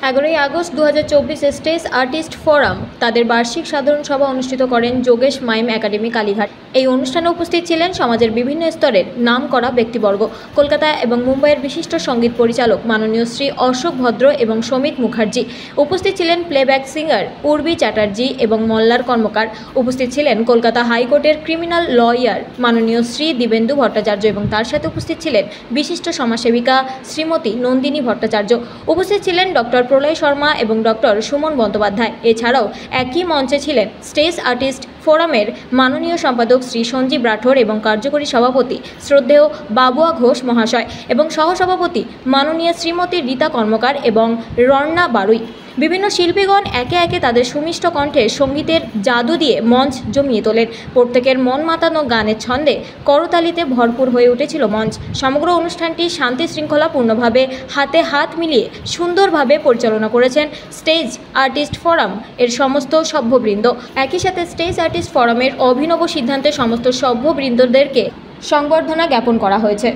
11 August 2024 stage artist forum তাদের বার্ষিক সাধারণ সভা অনুষ্ঠিত করেন যোগেশ মাইম একাডেমি কালীঘাট। এই অনুষ্ঠানে উপস্থিত ছিলেন সমাজের বিভিন্ন স্তরের নামকরা ব্যক্তিবর্গ। কলকাতা এবং মুম্বাইয়ের বিশিষ্ট সঙ্গীত পরিচালক মাননীয় শ্রী অশোক ভদ্র এবং সমিত মুখার্জি। উপস্থিত ছিলেন প্লেব্যাক সিঙ্গার উর্বি চ্যাটার্জি এবং মল্লার কর্মকার। উপস্থিত ছিলেন কলকাতা হাইকোর্টের ক্রিমিনাল লয়ার মাননীয় শ্রী দিবেন্দু ভট্টাচার্য এবং তার সাথে উপস্থিত ছিলেন বিশিষ্ট সমাজসেবিকা শ্রীমতী নন্দিনী ভট্টাচার্য। উপস্থিত ছিলেন ডক্টর প্রলয় শর্মা এবং ডক্টর সুমন বন্দ্যোপাধ্যায়। এছাড়াও একই মঞ্চে ছিলেন স্টেজ আর্টিস্ট ফোরামের মাননীয় সম্পাদক শ্রী সঞ্জীব রাঠোর এবং কার্যকরী সভাপতি শ্রদ্ধেয় বাবুয়া ঘোষ মহাশয় এবং সহসভাপতি মাননীয় শ্রীমতী রীতা কর্মকার এবং রর্ণা বারুই। বিভিন্ন শিল্পীগণ একে একে তাদের সুমিষ্ট কণ্ঠে সঙ্গীতের জাদু দিয়ে মঞ্চ জমিয়ে তোলেন। প্রত্যেকের মন মাতানো গানের ছন্দে করতালিতে ভরপুর হয়ে উঠেছিল মঞ্চ। সমগ্র অনুষ্ঠানটি শান্তি শৃঙ্খলাপূর্ণভাবে হাতে হাত মিলিয়ে সুন্দরভাবে পরিচালনা করেছেন স্টেজ আর্টিস্ট ফোরাম এর সমস্ত সভ্যবৃন্দ। একই সাথে স্টেজ আর্টিস্ট ফোরামের অভিনব সিদ্ধান্তে সমস্ত সভ্যবৃন্দদেরকে সংবর্ধনা জ্ঞাপন করা হয়েছে।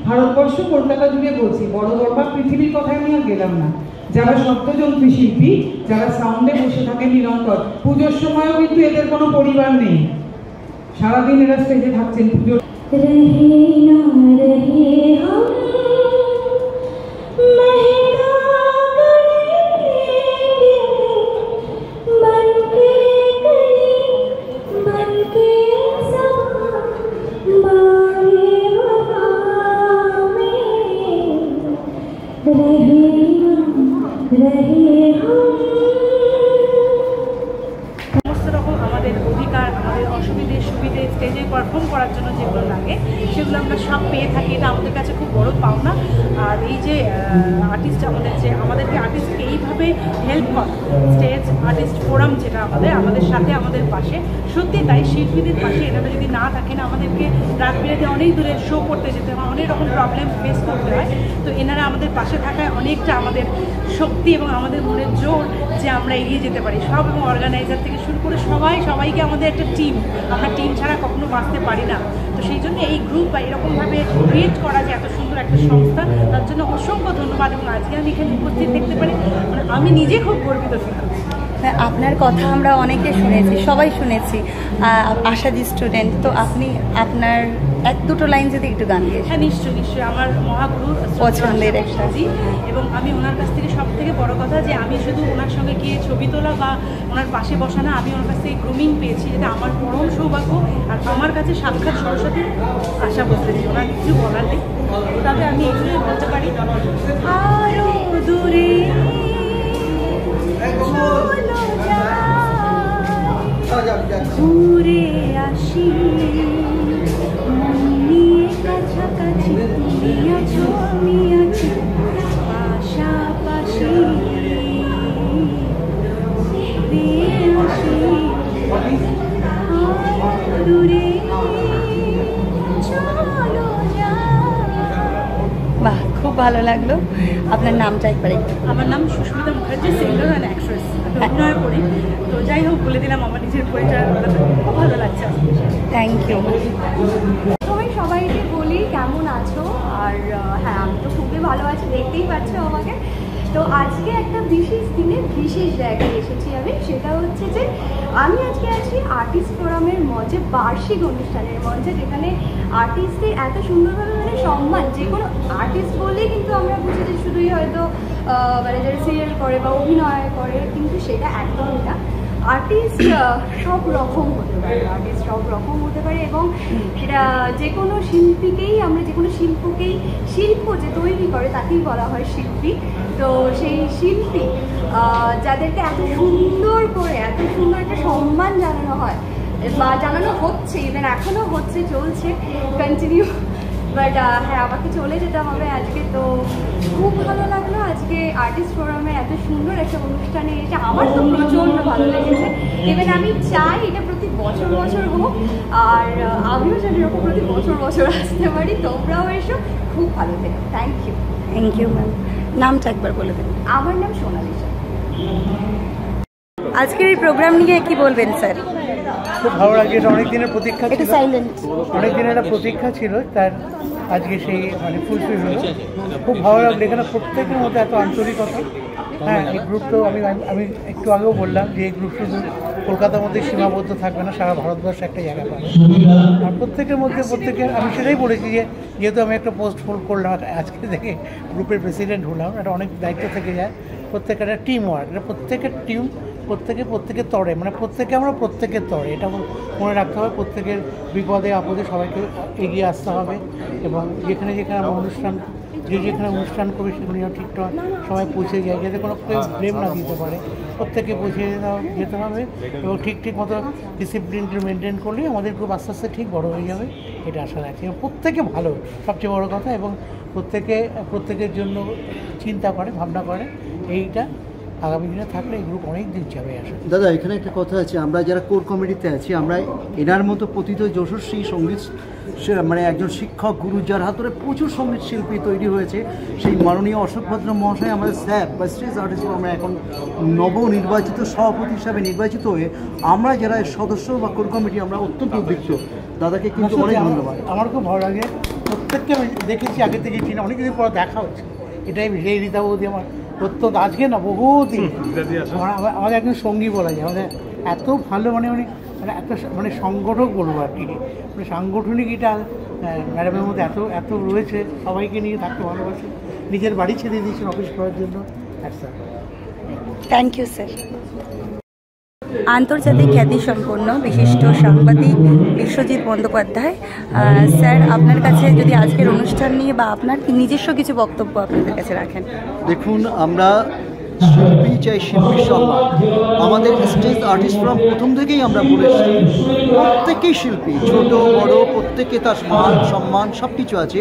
ভারতবর্ষ কলকাতা জুড়ে বলছি, বড় দরবার পৃথিবীর কথায় আমি আর গেলাম না। যারা শব্দযন্ত্রী শিল্পী, যারা সাউন্ডে বসে থাকে নিরন্তর, পুজোর সময়ও কিন্তু এদের কোনো পরিবার নেই, সারাদিন এরা স্টেজে থাকছেন পুজোর। সমস্ত রকম আমাদের অধিকার, আমাদের অসুবিধে সুবিধে স্টেজে পারফর্ম করার জন্য যেগুলো লাগে সেগুলো আমরা সব পেয়ে থাকি। এটা আমাদের কাছে খুব বড় পাওনা। আর এই যে আর্টিস্ট আমাদেরকে আর্টিস্টকে এইভাবে হেল্প করে স্টেজ আর্টিস্ট ফোরাম, যেটা আমাদের সাথে আমাদের পাশে, সত্যি তাই শিল্পীদের পাশে এনারা যদি না থাকেন আমাদেরকে রাত বিরাতে অনেক দূরে শো করতে যেতে হয়, অনেক রকম প্রবলেম ফেস করতে হয়। তো এনারা আমাদের পাশে থাকায় অনেকটা আমাদের শক্তি এবং আমাদের মনের জোর যে আমরা এগিয়ে যেতে পারি। সব এবং অর্গানাইজার থেকে শুরু করে সবাইকে আমাদের একটা টিম, আমরা টিম ছাড়া কখনো বাঁচতে পারি না। তো সেই জন্য এই গ্রুপ বা এরকমভাবে ক্রিয়েট করা যে এত সুন্দর একটা সংস্থা, তার জন্য অসংখ্য ধন্যবাদ। এবং আজকে আমি এখানে উপস্থিত দেখতে পারি, মানে আমি নিজে খুব গর্বিত ছিলাম। আপনার কথা আমরা অনেকে শুনেছি, সবাই শুনেছি, আশাজি স্টুডেন্ট। তো আপনি আপনার এক দুটো লাইন যদি একটু গান গিয়ে। হ্যাঁ, নিশ্চয়ই নিশ্চয়ই। আমার মহাগুরু পছন্দের একটা। এবং আমি ওনার কাছ থেকে সব থেকে বড় কথা যে আমি শুধু ওনার সঙ্গে গিয়ে ছবি তোলা বা ওনার পাশে বসা না, আমি ওনার কাছ থেকে গ্রুমিং পেয়েছি, যেটা আমার পরম সৌভাগ্য। আর আমার কাছে সাক্ষাৎ সরস্বতী আশা বলতেছি, ওনার কিছু বলার নেই। তবে আমি এগুলোই বলতে পারি, আরো দূরে ঘুরে আসি, কাছাকাছি তুমি আছো, আমি আছি পাশাপাশি, দূরে চলো যা। বাহ, খুব ভালো লাগলো। আপনার নামটা একবার একটু। আমার নাম Susmita Mukherjee, singer and actress. আমি অভিনয় করি, তো যাই হোক বলে দিলাম আমার নিজের পরিচয়। খুব ভালো লাগছে। Thank you. প্রথমে সবাইকে বলি কেমন আছো, আর হ্যাঁ আমি তো খুবই ভালো আছি, দেখতেই পাচ্ছ আমাকে। তো আজকে একটা বিশেষ দিনে বিশেষ জায়গায় এসেছি আমি, সেটা হচ্ছে যে আমি আজকে আছি আর্টিস্ট ফোরামের মঞ্চে, বার্ষিক অনুষ্ঠানের মঞ্চে, যেখানে আর্টিস্টদের এত সুন্দরভাবে মানে সম্মান। যে কোনো আর্টিস্ট বললেই কিন্তু আমরা বুঝি যে শুধুই হয়তো মানে যারা সিরিয়াল করে বা অভিনয় করে, কিন্তু সেটা একদমই না। আর্টিস্ট সব রকম হতে পারে, আর্টিস্ট সব রকম হতে পারে, এবং সেটা যে কোনো শিল্পীকেই, আমরা যে কোনো শিল্প যে তৈরি করে তাকেই বলা হয় শিল্পী। তো সেই শিল্পী যাদেরকে এত সুন্দর করে, এত সুন্দর একটা সম্মান জানানো হয় বা জানানো হচ্ছে, ইভেন এখনও হচ্ছে, চলছে, কন্টিনিউ। বাট হ্যাঁ, আমাকে চলে যেতে হবে আজকে। তো খুব ভালো লাগলো আজকে আর্টিস্ট ফোরামে এত সুন্দর একটা অনুষ্ঠানে এসে, আমার তো প্রচণ্ড ভালো লেগেছে। ইভেন আমি চাই এটা প্রতি বছর বছর হোক, আর আমিও যেন এরকম প্রতি বছর বছর আসতে পারি। তোমরাও এসো, খুব ভালো থেকো। Thank you. Thank you ma'am. নামটা একবার বলে দেবেন। আমার নাম সোনালী। আজকের এই প্রোগ্রাম নিয়ে কি বলবেন স্যার? খুব ভালো লাগছে, এটা অনেক দিনের প্রতীক্ষা ছিল, অনেক দিনের একটা প্রতীক্ষা ছিল, তার আজকে সেই মানে ফুলফিল হলো। খুব ভালো লাগলো, এখানে প্রত্যেকের মধ্যে এত আন্তরিকতা। হ্যাঁ, এই গ্রুপ তো আমি একটু আগেও বললাম যে এই গ্রুপ শুধু কলকাতার মধ্যে সীমাবদ্ধ থাকবে না, সারা ভারতবর্ষে একটা জায়গা পাবে। আর প্রত্যেকের মধ্যে আমি সেটাই বলেছি যে যেহেতু আমি একটা পোস্ট করলাম, আজকে থেকে গ্রুপের প্রেসিডেন্ট হলাম, একটা অনেক দায়িত্ব থেকে যায়। প্রত্যেকের একটা টিম ওয়ার্ক, এটা প্রত্যেকের টিম, প্রত্যেকের তরে, মানে আমরা প্রত্যেকের তরে, এটা মনে রাখতে হবে। প্রত্যেকের বিপদে আপদে সবাইকে এগিয়ে আসতে হবে, এবং যেখানে আমরা যেখানে অনুষ্ঠান করি সেগুলি ঠিকঠাক সবাই পৌঁছে যায়, যাতে কোনো কেউ ব্লেম না দিতে পারে। প্রত্যেকে পৌঁছে যেতে হবে, এবং ঠিক মতো ডিসিপ্লিনটা মেনটেন করলেই আমাদের গ্রুপ আস্তে আস্তে ঠিক বড় হয়ে যাবে, এটা আশা রাখছি। এবং প্রত্যেকে ভালো, সবচেয়ে বড় কথা, এবং প্রত্যেকের জন্য চিন্তা করে, ভাবনা করে। এইটা আগামী দিনে থাকলে এই গ্রুপ অনেক দিন যাবে। আসে দাদা, এখানে একটা কথা আছে, আমরা যারা কোর কমিটিতে আছি, আমরা এনার মতো পতিত যশস্বী সঙ্গীত মানে একজন শিক্ষক গুরু, যার হাত ধরে প্রচুর সঙ্গীত শিল্পী তৈরি হয়েছে, সেই মাননীয় অশোক ভদ্র মহাশয় আমাদের স্যার বা স্টেজ আর্টিস্ট, আমরা এখন নবনির্বাচিত সভাপতি হিসাবে নির্বাচিত হয়ে আমরা যারা সদস্য বা কোর কমিটি, আমরা অত্যন্ত উদ্বিগ্ন। দাদাকে কিন্তু অনেক ধন্যবাদ। আমার খুব ভালো লাগে, প্রত্যেককে আমি দেখেছি, আগে থেকে চিনি, অনেকদিন পর দেখা হচ্ছে, এটাই সেই রীতা বৌদি আমার অত্যন্ত, আজকে না বহুদিন আমাদের একজন সঙ্গী বলা যায়, আমাদের এত ভালো, মানে একটা মানে সংগঠক বলবো আর কি, মানে সাংগঠনিক এটা ম্যাডামের মধ্যে এত রয়েছে, সবাইকে নিয়ে থাকতে ভালোবাসে, নিজের বাড়ি ছেড়ে দিয়েছেন অফিস করার জন্য। Thank you sir. আন্তর্জাতিক খ্যাতিসম্পন্ন বিশিষ্ট সাংবাদিক বিশ্বজিৎ বন্দ্যোপাধ্যায় স্যার, আপনার কাছে যদি আজকের অনুষ্ঠান নিয়ে বা আপনার নিজস্ব কিছু বক্তব্য আপনাদের কাছে রাখেন। দেখুন, আমরা শিল্পী চাই, শিল্পীর সম্মান। আমাদের স্টেজ আর্টিস্ট ফোরাম প্রথম থেকেই আমরা বলেছি, প্রত্যেকেই শিল্পী, ছোট বড় প্রত্যেকে তার মান সম্মান সব কিছু আছে।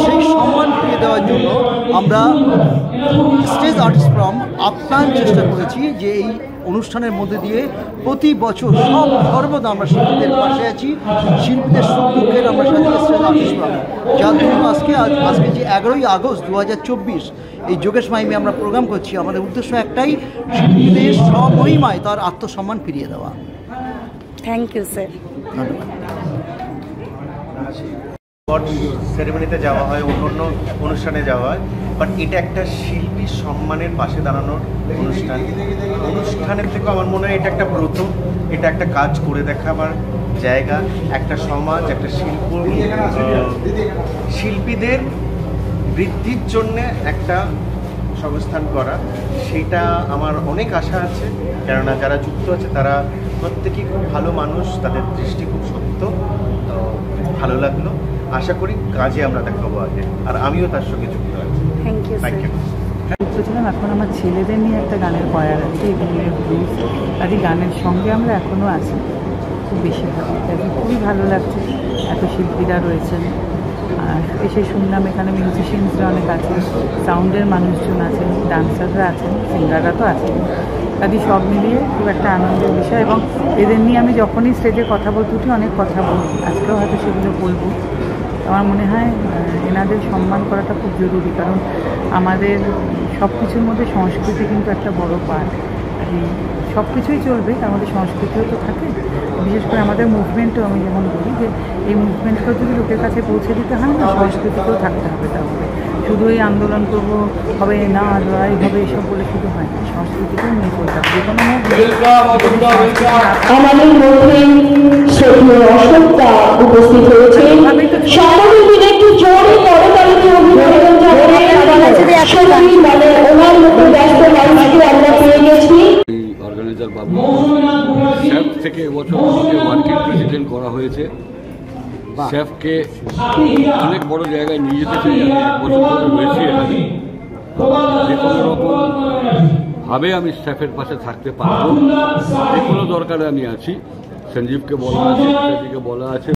সেই সম্মান ফিরিয়ে দেওয়ার জন্য আমরা স্টেজ আর্টিস্ট ফোরাম আপ্রাণ চেষ্টা করেছি যে এই অনুষ্ঠানের মধ্যে দিয়ে প্রতি বছর সর্বদা আমরা শিল্পীদের পাশে আছি, শিল্পীদের সুখ দুঃখের আমরা সাথে স্টেজ আর্টিস্ট ফোরাম। যার জন্য আজকে যে 11ই আগস্ট 2024 এই যোগেশ মাইমে আমরা প্রোগ্রাম করছি, আমাদের উদ্দেশ্য একটাই, শিল্পীদের স্বমহিমায় তার আত্মসম্মান ফিরিয়ে দেওয়া। Thank you sir. ধন্যবাদ। সেরেমনিতে যাওয়া হয়, অন্য অনুষ্ঠানে যাওয়া হয়, বাট এটা একটা শিল্পীর সম্মানের পাশে দাঁড়ানোর অনুষ্ঠানের থেকেও আমার মনে হয় এটা একটা ব্রত, এটা একটা কাজ করে দেখাবার জায়গা, একটা সমাজ, একটা শিল্পীদের বৃদ্ধির জন্যে একটা সংস্থান করা, সেটা আমার অনেক আশা আছে। কেননা যারা যুক্ত আছে তারা প্রত্যেকেই খুব ভালো মানুষ, তাদের দৃষ্টি খুব সত্য, ভালো লাগলো। আশা করি কাজে আমরা দেখাবো আগে, আর আমিও তার সঙ্গে যুক্ত আছি। Thank you. যুক্ত ছিলাম। এখন আমার ছেলেদের নিয়ে একটা গানের কয়ার আছে, এগুলো ব্লুজ, আর এই গানের সঙ্গে আমরা এখনও আছি, খুব বেশি ভালো, তাই খুবই ভালো লাগছে। এত শিল্পীরা রয়েছেন, আর এসে শুনলাম এখানে মিউজিশিয়ানসরা অনেক আছেন, সাউন্ডের মানুষজন আছেন, ডান্সাররা আছেন, সিঙ্গাররা তো আছেন। কাজে সব মিলিয়ে খুব একটা আনন্দের বিষয়, এবং এদের নিয়ে আমি যখনই স্টেজে কথা বলতে উঠি অনেক কথা বলি, আজকেও হয়তো সেগুলো বলবো। আমার মনে হয় এনাদের সম্মান করাটা খুব জরুরি, কারণ আমাদের সব কিছুর মধ্যে সংস্কৃতি কিন্তু একটা বড় পার্ট। সব কিছুই চলবে, তার মধ্যে সংস্কৃতিও তো থাকে। বিশেষ করে আমাদের মুভমেন্টও আমি যেমন বলি যে এই মুভমেন্টকেও যদি লোকের কাছে পৌঁছে দিতে হয় না, সংস্কৃতিকেও থাকতে হবে। তাহলে শুধু এই আন্দোলন করবো হবে না, লড়াই হবে, এসব বলে শুধু হয় না, সংস্কৃতিকেও নিয়ে চলতে হবে। যে কোনো আমাদের মধ্যে শ্রদ্ধেয় অশোকদা উপস্থিত হয়েছে। সকলের দিনে একটু জোরে করতালিতে অভিনন্দন জানাই। মানে ওনার মতো ব্যস্ত মানুষকে আমরা পেয়ে গেছি। অর্গানাইজার বাবু স্যাফ থেকে এবছর আমাকে ওয়ার্কিং প্রেসিডেন্ট করা হয়েছে। স্যাফকে অনেক বড় জায়গায় নিয়ে যেতে চাই। আমি 1 বছর ধরে রয়েছি এখানে, যে কোনো রকম ভাবে আমি স্যাফের পাশে থাকতে পারবো, যে কোনো দরকারে আমি আছি। সঞ্জীবকে বলা আছে, বলা আছে।